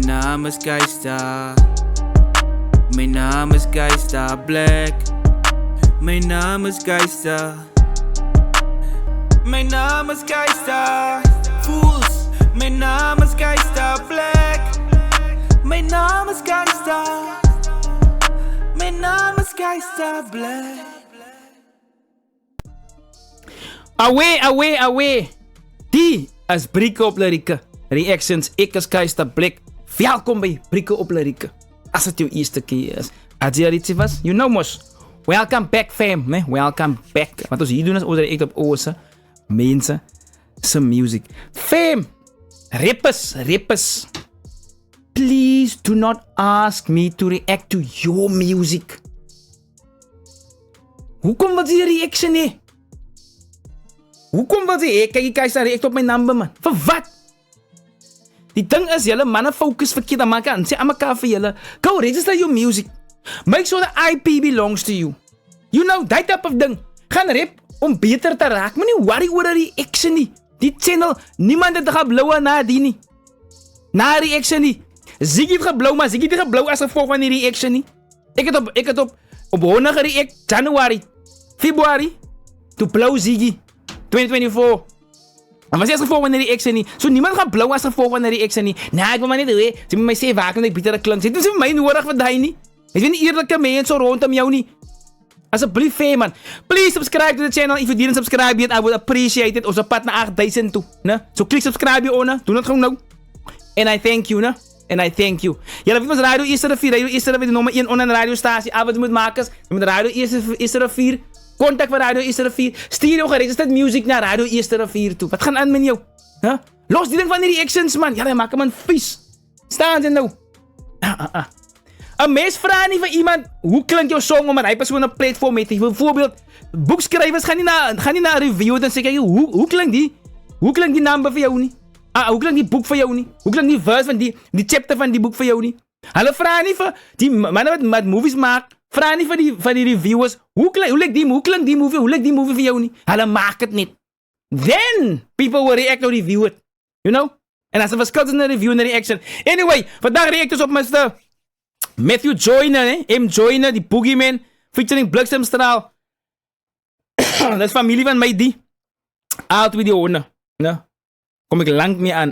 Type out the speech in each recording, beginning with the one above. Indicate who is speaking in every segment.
Speaker 1: naam is Geista. Mijn naam is Geista Black. Mijn naam is Geista. Mijn naam is Geista Fools. Mijn naam is Geista Black. Mijn naam is Geista. Mijn naam is Geista Black.
Speaker 2: Away. Die is Brieke op Lyrieke. Reactions, ik is Geista Black. Welkom bij Brieke op Lyrieke. Als het jouw eerste keer is. Als je er iets was, you know mos. Welcome back fam, né? Welcome back. Wat ons hier doen is, ons react op onze mensen, zijn music. Fam, rappers. Please do not ask me to react to your music. Hoe komt wat die reaction nee? Hoe komt wat die? Kijk, ik sta react op mijn number man. Voor wat? Die ding is, jullie mannen focus verkeerd aan elkaar. En zeg aan elkaar voor jullie. Go register your music. Make sure the IP belongs to you. You know, that type of ding. Gaan rap om beter te raken. Maar niet worry oor die reaction nie. Die channel, niemand het gaan blauwen na die nie. Na reaction nie. Ziggy het geblauw, maar Ziggy het geblauw als gevolg van die reaction nie. Ik het op 100 gereact. Januari. Februari. Toen blauw Ziggy. 2024. En wat is het gevolg van de reaction niet? Zo niemand gaat blauw als gevolg van de reaction niet. Nee, ik wil maar niet doen. Ze moeten mij zeggen vaak dat ik beter klink. Zitten ze mij nodig voor die niet? Ik ben niet eerlijke mensen rondom jou niet. Alsjeblieft, fam man. Please subscribe to the channel. If you didn't subscribe yet, I would appreciate it. Onze pad naar 8000 toe. Zo klik subscribe je on. Doe het gewoon nou. And I thank you, ne? And I thank you. Ja, dat was Radio Eerste Rivier. Radio Eerste Rivier, de nummer 1 on een radiostatie. Wat moet maken? Met Radio Eerste Rivier. Contact van Radio Eerste Rivier. Stuur jou geregistreerd music naar Radio Eerste Rivier toe. Wat gaan aan met jou? Huh? Los die ding van die reactions, man. Ja, dan maken man vies. Staan ze nou. Een mens vraagt niet van iemand. Hoe klinkt jouw song om een persoon een platform mee te geven? Bijvoorbeeld, boekschrijvers gaan niet naar een review en zeggen, hoe klinkt die? Hoe klinkt die number voor jou niet? Hoe klinkt die boek voor jou niet? Hoe klinkt die verse van die chapter van die boek voor jou niet? Hulle vragen niet van die mannen wat movies maken. Vraag niet van die reviewers. Hoe klinkt die movie? Hoe lijkt die movie voor jou niet? Hulle maakt het niet. Then people will react or review it. You know? En als er verschil is in de review en de reaction. Anyway, vandaag react dus op Mr. Matthew Joyner, hè? M. Joyner, die Boogeyman. Featuring Bliksemstraal. Dat is familie van mij die. Altijd weer die honden. Nou, kom ik lang mee aan.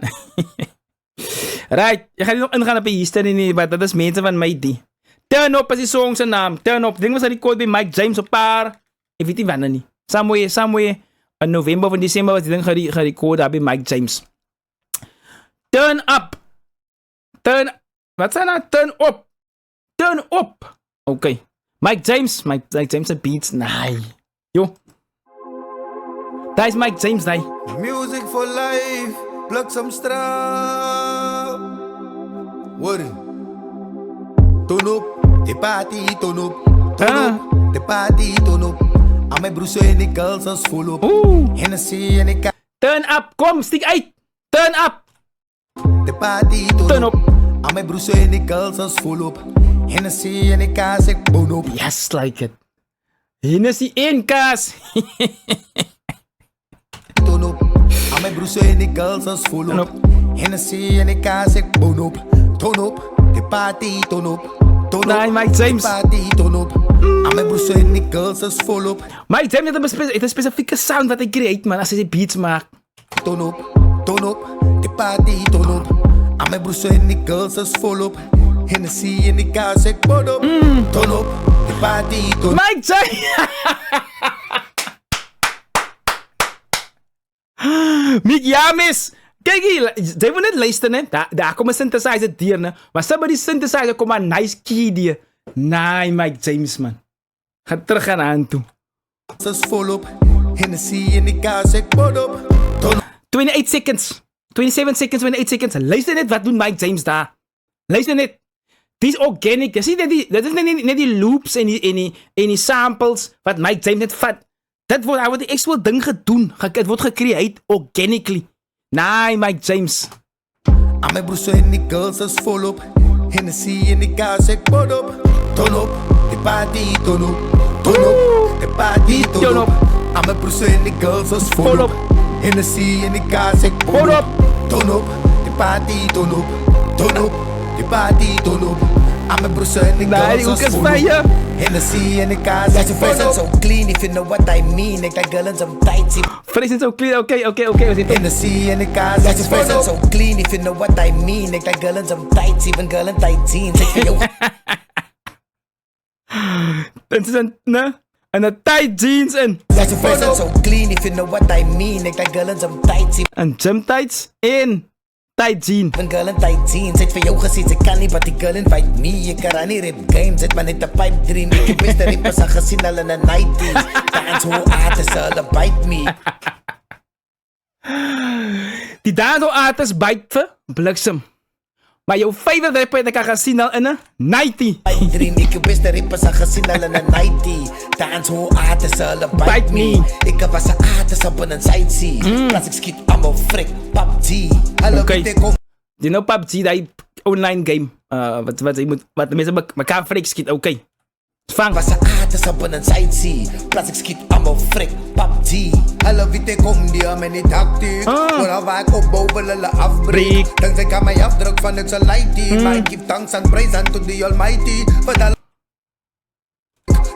Speaker 2: Right, je gaat niet nog ingaan op je history nie, maar dat is mensen van mij die. Turn Up is die song zijn naam. Turn Up. Ding was record bij Mike James op paar. Ik weet niet wanneer niet. Somewhere in november of in december was die ding gerecord daar bij Mike James. Turn Up. Wat zijn nou? Turn Up. Oké. Mike James en beats. Nee. Yo. Daar is Mike James, nee.
Speaker 3: Music for life. Bliksemstraal. Worry. Turn up. De party, turn up. De party, turn up. Aan mijn broers en die girls als volop. Hennessy en ik.
Speaker 2: Turn up, kom, stik uit. Turn up.
Speaker 3: De party, turn up. Aan mijn broers en die girls als volop. Hennessy en ik kaas, ik bon op.
Speaker 2: Yes, like it. Hennessy en kaas.
Speaker 3: Turn up. Aan mijn broers en die girls als volop. Hennessy en ik kaas, ik bon op. Turn up. De party, turn up.
Speaker 2: Nee, Mike James.
Speaker 3: Aan mijn broers en die girls is volop.
Speaker 2: Mike James heeft een specifieke sound wat hij creëert, man, als hij die beats maakt.
Speaker 3: Turn up, de party, turn up. Aan mijn broers en die girls is volop. Hennessy in die kaas, ik bon op. Turn up, de party, turn up.
Speaker 2: Mike James! Mick James! Kijk hier, zij wil net luisteren, hè. Daar komt een synthesizer dier, hè. Maar ze hebben die synthesizer, kom maar nice key dier. Nee, Mike James, man. Ga terug aan aan toe. 28 seconds. 27 seconds, 28 seconds. Luister net, wat doet Mike James daar? Luister net. Die is organic. Je ziet dat is net die loops en die samples wat Mike James net vat. Hij wordt die extra ding gedaan. Het wordt gecreëerd organically. Nee, Mike James.
Speaker 3: Aan mijn broers en die girls is volop. Hennessy in die kaas, ik bon op. Turn up, de party, turn up. Turn up, de party, turn up. Aan mijn broers en die girls is volop. Hennessy in die kaas, ik bon op. Turn up, de party, turn up. Turn up, die party turn up. I'm a Brussels and the
Speaker 2: Nee, die
Speaker 3: girls
Speaker 2: hoek is
Speaker 3: full
Speaker 2: van je.
Speaker 3: up. Hennessy in the cars,
Speaker 4: Got your presence so clean, if you know what I mean. Ek like girl in some tights.
Speaker 2: Vrees is so clean. Oké. We zitten.
Speaker 3: Hennessy in the cars,
Speaker 4: Got your presence so clean, if you know what I mean. Ek like girl in some tights, even girl in tight jeans. Ek vir jou
Speaker 2: Dit is een tight jeans en
Speaker 4: Got your presence so clean, if you know what I mean. Ek like girl in some tights,
Speaker 2: een gym tights en tight jean.
Speaker 4: even girl in tight jeans. Ek vir jou gesê, sy kan nie, but die girl invite me. Ek kan aan die rap game, zit maar net 'n pipe dream. Ek het beste rappers al gesien, hulle in the 90s. Dance hoe artists, hulle bite me.
Speaker 2: Die dansel artist byt vir bliksem. Maar jou favorite rapper het ek al gesien al in 'n 90.
Speaker 4: Pipe dream, ek het beste rappers al gesien, hulle in the 90s. Dance hoe artists, hulle
Speaker 2: Bite
Speaker 4: bite
Speaker 2: me.
Speaker 4: me. Ek was 'n artist op 'n sightsee. Plus ek skiet allemaal frik, PUBG. Hulle
Speaker 2: Okay.
Speaker 4: weet ek of
Speaker 2: You know PUBG, die online game. Wat de mensen mekaar freak skiet. Oké. Vang.
Speaker 4: was 'n artist op 'n sightsee. Plus ek skiet allemaal frik, PUBG.
Speaker 3: Hulle weet ek kom die aan my tactiek. Vooral waar ek opbouw wil hulle afbreek.
Speaker 2: Breek.
Speaker 3: Dankzij kan my afdruk van ek so lighty. Maar ek give thanks and praise unto the almighty.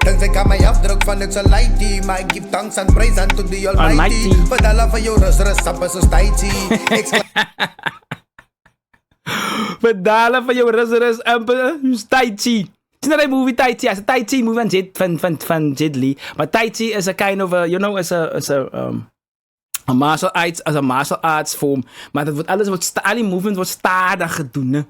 Speaker 3: Dankzij kan my afdruk van ek so lighty. Maar ek give thanks and praise unto the almighty.
Speaker 2: Almighty.
Speaker 3: Verdala van jou rus, sappen soos tighty. Ek
Speaker 2: Pedalen van jou rus amper. Tai Chi. Sien nou die movie Tai Chi? Is 'n Tai Chi movie van Jet Li. Maar Tai Chi is a kind of a, a martial arts, as a martial arts form. Maar dat wordt al die movements wordt stadig gedoen, hè.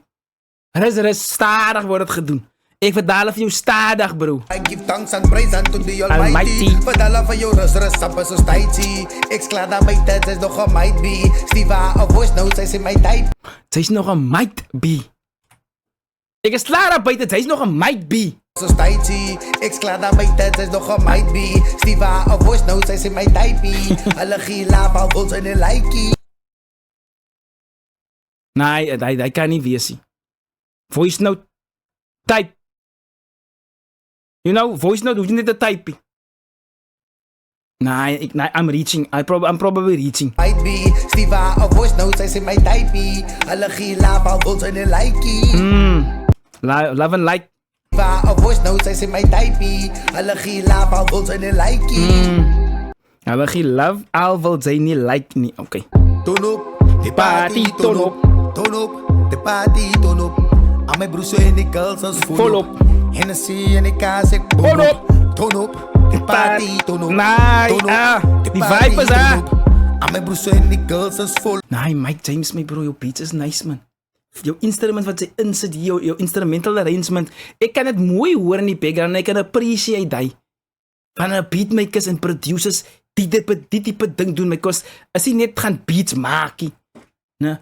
Speaker 2: Rus, stadig wordt het gedoen. Ik verdalen van jou stadig, bro.
Speaker 3: I give thanks and praise unto the almighty.
Speaker 2: Almighty.
Speaker 3: Verdala van jou rus, sappen soos tighty. Ek sklaar dat my tijd is nog een might be. Steve a voice note, sy sê my type.
Speaker 2: Zij is nog een might be. Ik is klaar buiten, zij is nog een might be.
Speaker 3: Soos tighty. Ek sklaar dat my tijd is nog een might be. Steve a voice note, sy sê my type. Hulle gee laaf al ons in die likey.
Speaker 2: Nee, hij kan niet wees nie. Voice note, type. You know, voice note hoef je niet te typen. Nee, I'm reaching. I'm probably reaching.
Speaker 3: Might be. Steve a voice note, sy sê my type. Hulle gee laaf al ons in die likey.
Speaker 2: Love and like.
Speaker 3: Steve a voice note, sy sê my type. Hulle gee laaf al ons in die likey.
Speaker 2: Hulle gee love, al wil sy nie like nie. Oké.
Speaker 3: Turn up, the party turn up. Turn up, the party turn up. Al my broers en die girls is
Speaker 2: Volop.
Speaker 3: Hennessy en die kaas ek
Speaker 2: Turn up.
Speaker 3: Turn up, the party turn up.
Speaker 2: Nee,
Speaker 3: Turn up, the
Speaker 2: die
Speaker 3: party
Speaker 2: vibe is
Speaker 3: turn up. Al my broers en die girls is vol.
Speaker 2: Nee, Mike James, my bro, jou beats is nice, man. Jou instrument wat sy insit hier, jou instrumental arrangement. Ek kan dit mooi hoor in die background en ek kan appreciate die. Van beatmakers en producers die dit type ding doen, because as jy net gaan beats maak, nee,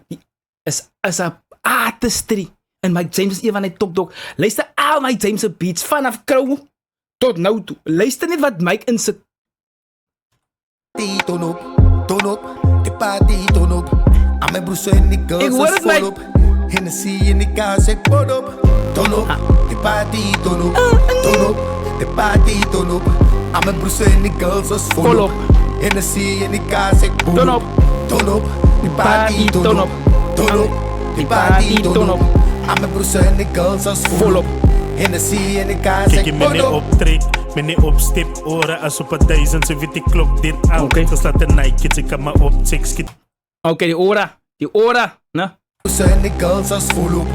Speaker 2: is 'n artistry. En Mike James is een van die top dog. Luister al Mike James se beats vanaf Crow tot nou toe. Luister net wat Mike insit.
Speaker 3: Turn up, the party turn up. Al my broers en die
Speaker 2: Ek
Speaker 3: girls
Speaker 2: hoor
Speaker 3: is
Speaker 2: het, Mike.
Speaker 3: volop. Hennessy en die kaas ek pot op. Turn up, the party turn up. Turn up, the party turn up. Al my broers en die girls is volop. Hennessy en die kaas ek pot
Speaker 2: Turn
Speaker 3: op.
Speaker 2: up.
Speaker 3: Turn up, the party turn
Speaker 2: turn
Speaker 3: up.
Speaker 2: up.
Speaker 3: Turn up, the party turn up. Al my broers en die girls is volop. Hennessy en die kaas
Speaker 5: Kijk
Speaker 3: ek
Speaker 5: je
Speaker 3: pot
Speaker 5: me niet
Speaker 3: op.
Speaker 5: optrek, me niet opstip, oren als op 1000, ze weet die klok dit altijd.
Speaker 2: Oké.
Speaker 5: Dus laat de Nike, ik kan maar op, check, skit.
Speaker 2: Oké, die ora, ne?
Speaker 3: En die girls is volop.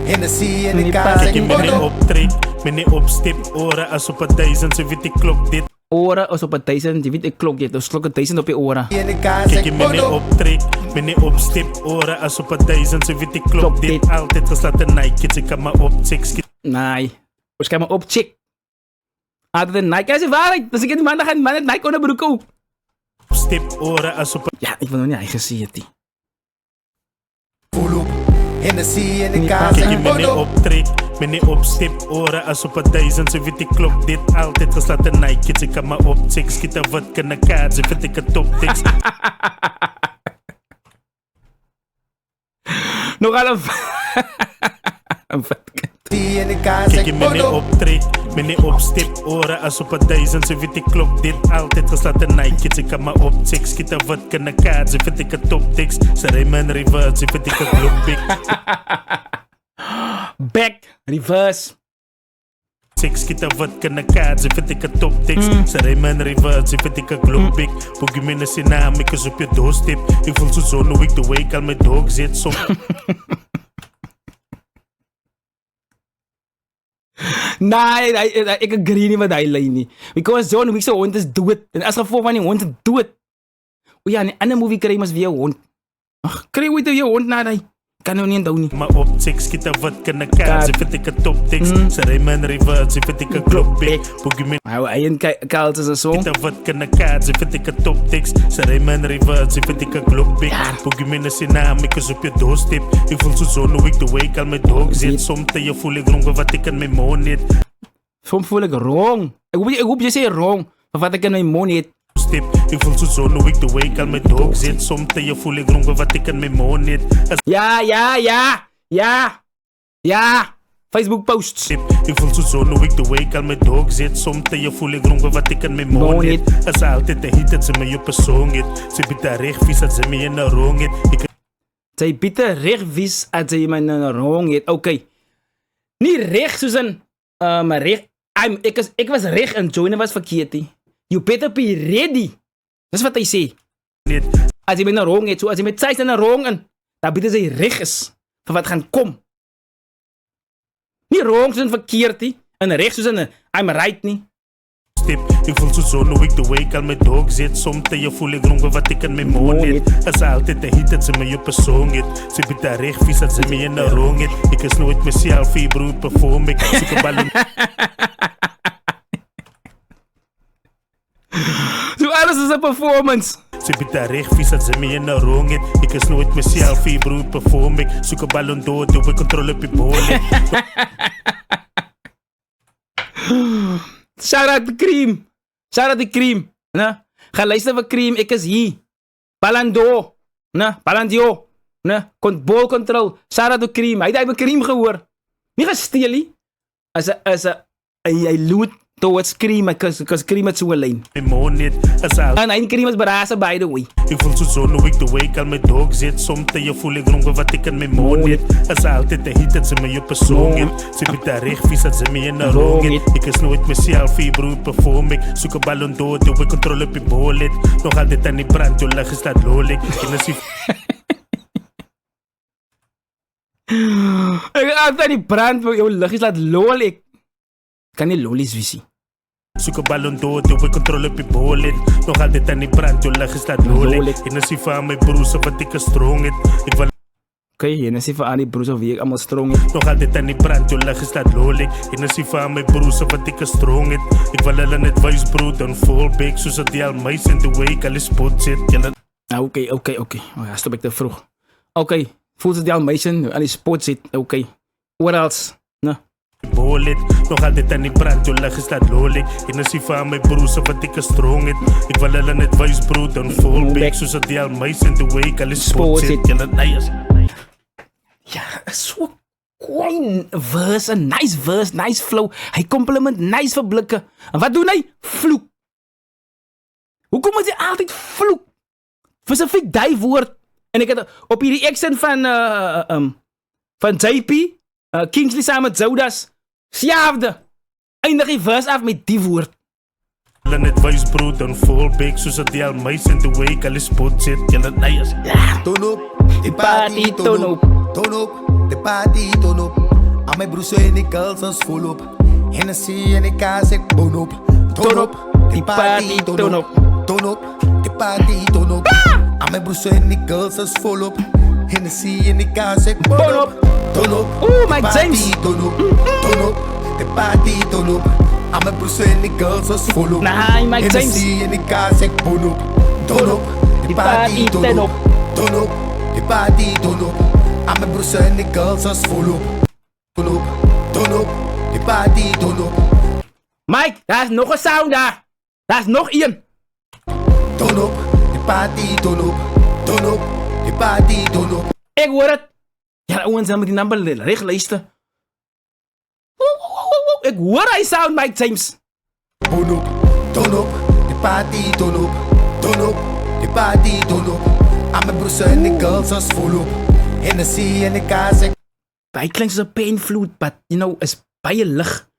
Speaker 3: Hennessy en die kaas
Speaker 5: Kijk
Speaker 3: ek
Speaker 5: je me
Speaker 3: pot
Speaker 5: niet
Speaker 3: op.
Speaker 5: optrek, me niet opstip, oren als op 1000, ze weet die klok dit.
Speaker 2: Ora is op 1000, die weet ek klok jy. Dus klok 1000 op je ora.
Speaker 3: En die kaas
Speaker 5: Kijk
Speaker 3: ek
Speaker 5: je me
Speaker 3: pot
Speaker 5: niet
Speaker 3: op.
Speaker 5: optrek, me niet opstip, oren als op 1000, ze weet die klok
Speaker 2: Klok
Speaker 5: dit
Speaker 2: dit.
Speaker 5: altijd. Dus laat de Nike, ik kan maar op, check, skit.
Speaker 2: Nee. Dus kan maar op check. Altijd een Nike. Ja, is waarheid. Dus ik heb die man gaan het Nike onderbroek ook.
Speaker 5: Opstip, oren als op
Speaker 2: Ja, ik wil nog niet eigen zien het.
Speaker 3: Volop. Hennessy en die
Speaker 2: Nee,
Speaker 3: kaas
Speaker 5: Kijk je
Speaker 3: ek
Speaker 5: me
Speaker 3: pot
Speaker 5: niet
Speaker 3: op.
Speaker 5: optrek, me niet opstip, oren als op 1000, ze weet die klok dit altijd. Dus laat de Nike, ik kan maar op, check, skit en wat kan ik kaart, ze vind ik een toptekst.
Speaker 2: Nogal een... een vet.
Speaker 3: Die en die kaas
Speaker 5: Kijk
Speaker 3: ek
Speaker 5: je me
Speaker 3: pot
Speaker 5: niet
Speaker 3: op.
Speaker 5: optrek, me niet opstip, oren als op 1000, ze weet die klok dit altijd. Dus laat de Nike, ik kan maar op, check, skit en wat kan ik kaart, ze vind ik een toptekst. Ze rijmen reverse, ze vind ik een gloppik.
Speaker 2: back, reverse.
Speaker 5: Seks kita wat ka na kads, if ik a top tekst. Sa Raymond Rivers, if ik a globe big. Pogie me na sinamikas op je doorstip. Ik voel zo nu ik de week al met dog zit. Som.
Speaker 2: Nee, ik agree niet met die lijn niet. Because John Wick zijn hond is dood. En als gevolg van die hond is dood. O ja, in een andere movie krijg je maar weer hond. Ach, krijg je je hond naar die. Kan nou niet doen nie.
Speaker 5: Maar op seks kita wat ka na kads, if ik a top tekst. Sa Raymond Rivers, if ik a globe big. Pogie me
Speaker 2: Hou eien kaalt is een song.
Speaker 5: kita wat ka na kads, if ik a top tekst. Sa Raymond Rivers, if ik a globe big. Pogie me na sinamikas op je doorstip. Ik voel zo nu ik de week al met dog zit. Soms je voel ik rongen wat ik aan mijn mond niet.
Speaker 2: Soms voel ik wrong. Ik hoop je zegt wrong. Maar wat ik in mijn mond niet.
Speaker 5: Stip, ik voel zo nu ik de week al met dog zit. Soms je voel ik rongen wat ik aan mijn mond niet.
Speaker 2: Ja. Facebook posts.
Speaker 5: Stip, ik voel zo nu ik de week al met dog zit. Soms je voel ik rongen wat ik aan mijn mond niet. Als altijd de hit dat ze me op een song het. Ze biedt daar recht vies dat ze me in een rong het.
Speaker 2: Zij biedt recht vis als je me in een rong heeft. Oké. Niet recht, Susan. Maar recht. Ik was recht en Joyne was verkeerd. He. You better be ready. Dat is wat hij zei. Als je met een rong heeft, als je met zij in een rong en dan biedt zij recht is. Van wat gaan kom. Niet rong, Susan verkeerd. He. En recht, Susan, I'm right niet.
Speaker 5: Stip, ik voel zo nu ik de week al met dog zit. Soms je voel ik rongen wat ik aan mijn mond niet. Als altijd de hit dat ze me op een song het. Ze biedt daar recht vies dat ze me in een rong het. Ik is nooit mezelf, broer, perform ik. Zoek ballen.
Speaker 2: Zo alles is een performance.
Speaker 5: Ze biedt daar recht vies dat ze me in een rong het. Ik is nooit mezelf, broer, perform ik. Zoek een ballon door, doe ik controle op je bol.
Speaker 2: Shout out to Cream. Shout out to Cream. Na? Ga luisteren van Cream. Ik is hier. Palando. Na? Palandio. Na? Ball control. Shout out to Cream. Hij heeft mijn Cream gehoord. Niet gesteel. Als hij loot towards Cream. Because Cream is zo'n lijn.
Speaker 5: Mijn mond niet.
Speaker 2: En hij Cream is berazen by the way.
Speaker 5: Ik voel zo nu ik de week al met dog zit. Soms je voel ik rongen wat ik aan mijn mond niet. Als altijd de hit dat ze me op een song het. Ze biedt daar recht vies dat ze me in een rong het. Ik is nooit mezelf, broer, perform ik. Zoek een ballon door, doe ik controle op je bol. Nog altijd aan die brand, je lach is dat lolik.
Speaker 2: Ik ga altijd die brand, jouw lach is laat lolik. Kan niet lolies visie.
Speaker 5: Zoek een ballon door, doe ik controle op je bol. Nog altijd aan die brand, je lach is dat lolik. En als je van mijn broers of wat ik een strong het. Ik wil
Speaker 2: Oké, je is even aan die broers of wie ik allemaal strong is.
Speaker 5: nog altijd aan die brand, je lach is dat lolik. En als je van mijn broers of wat ik een strong het. Ik wil alleen het wijs broer, dan vol big. Zoals die al meis in de week al is spot zit.
Speaker 2: Oké. Oh ja, stop ik te vroeg. Oké, voelt het die al meisje aan die spot zit. Oké. What else? Nou.
Speaker 5: Bolit, nog altijd aan die brand, je lach is dat lolik. En als je van mijn broers of wat ik een strong het. Ik wil alleen het wijs broer, dan vol big. Zoals die al meis in de week al is spot zit.
Speaker 2: Ja, zo klein verse, een nice flow. Hij compliment nice verblikken. En wat doet hij? Vloek. Hoe komt hij altijd vloek? Specifiek die woord. En ik had op die accent van JP, Kingsley samen met Zodas, sjaafde. Eindig die verse af met die woord.
Speaker 5: En het wijs broer, dan vol big. Zoals die al meis in de week al is spot zit.
Speaker 2: Ja.
Speaker 3: Turn up, the party turn up. Turn up, the party turn up. Al mijn broers en die girls ons volop. Hennessy en die kaas ik bon op. Turn up, the party turn up. Turn up, the party turn up. Al mijn broers en die girls ons volop. Hennessy en die kaas ik bon op. Turn up,
Speaker 2: Oeh, Mike James.
Speaker 3: turn up. Turn up, the party turn up. Al mijn broers en die girls ons volop.
Speaker 2: Nee, Mike James.
Speaker 3: Hennessy en die kaas ik bon op. Turn up, the party turn up. Turn up, the party turn up. Al mijn broers en die girls ons volop. Turn up, the party turn up.
Speaker 2: Mike, daar is nog een sound daar. Daar is nog één.
Speaker 3: Turn up, the party turn up. Turn up, the party turn up.
Speaker 2: Ik hoor het. Ja, ouwens, dan moet die nummer recht luisteren. Ik hoor hij sound, Mike James.
Speaker 3: Turn up, the party turn up. Turn up, the party turn up. Al mijn broers en die girls ons volop. Hennessy en die kaas ik
Speaker 2: Hy klink soos 'n penvloed, but you know, is baie lig.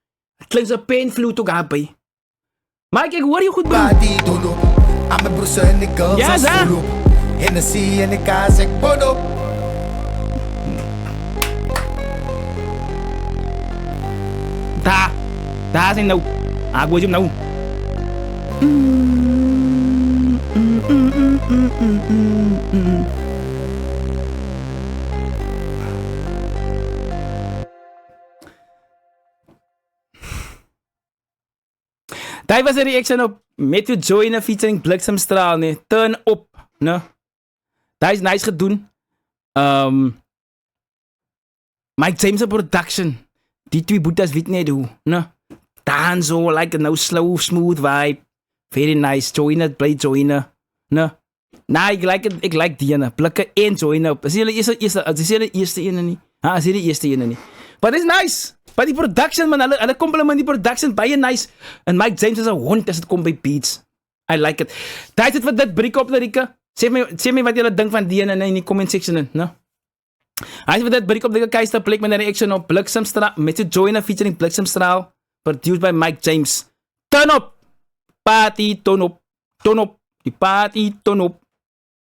Speaker 2: Het klink soos 'n penvloed ook daarby. Mike, ek hoor jou goed, bro.
Speaker 3: Party turn up. I'm a broers en die girls
Speaker 2: Ja,
Speaker 3: as
Speaker 2: sa.
Speaker 3: full up. Hennessy in die kaas, ek bod op.
Speaker 2: Daar is hy nou. Ek hoor hom nou. Daar was 'n reaction op Metro Joyner featuring Bliksemstraal, nee. Turn up, né? Daar is nice gedoen. Mike James' production. Die twee boetas weet net hoe, né? Dan zo, like a no slow, smooth vibe. Very nice. Joyner, play Joyner, né? Nou, ik like die ene. Blikke en Joyner op. Is die eerste ene nie? Ha, is die eerste ene nie. But it's nice. But die production, man, hulle compliment die production, baie nice. En Mike James is 'n hond as dit kom by beats. I like it. Tyd het vir dit breek op, Larika. Sê my wat julle dink van die ene in die comment section in, né? Hy het vir dit breek op die Keister plek met 'n reaction op Bliksemstraal met 'n Joyner featuring Bliksemstraal, produced by Mike James. Turn up. Party, turn up. Turn up. Die party, turn up.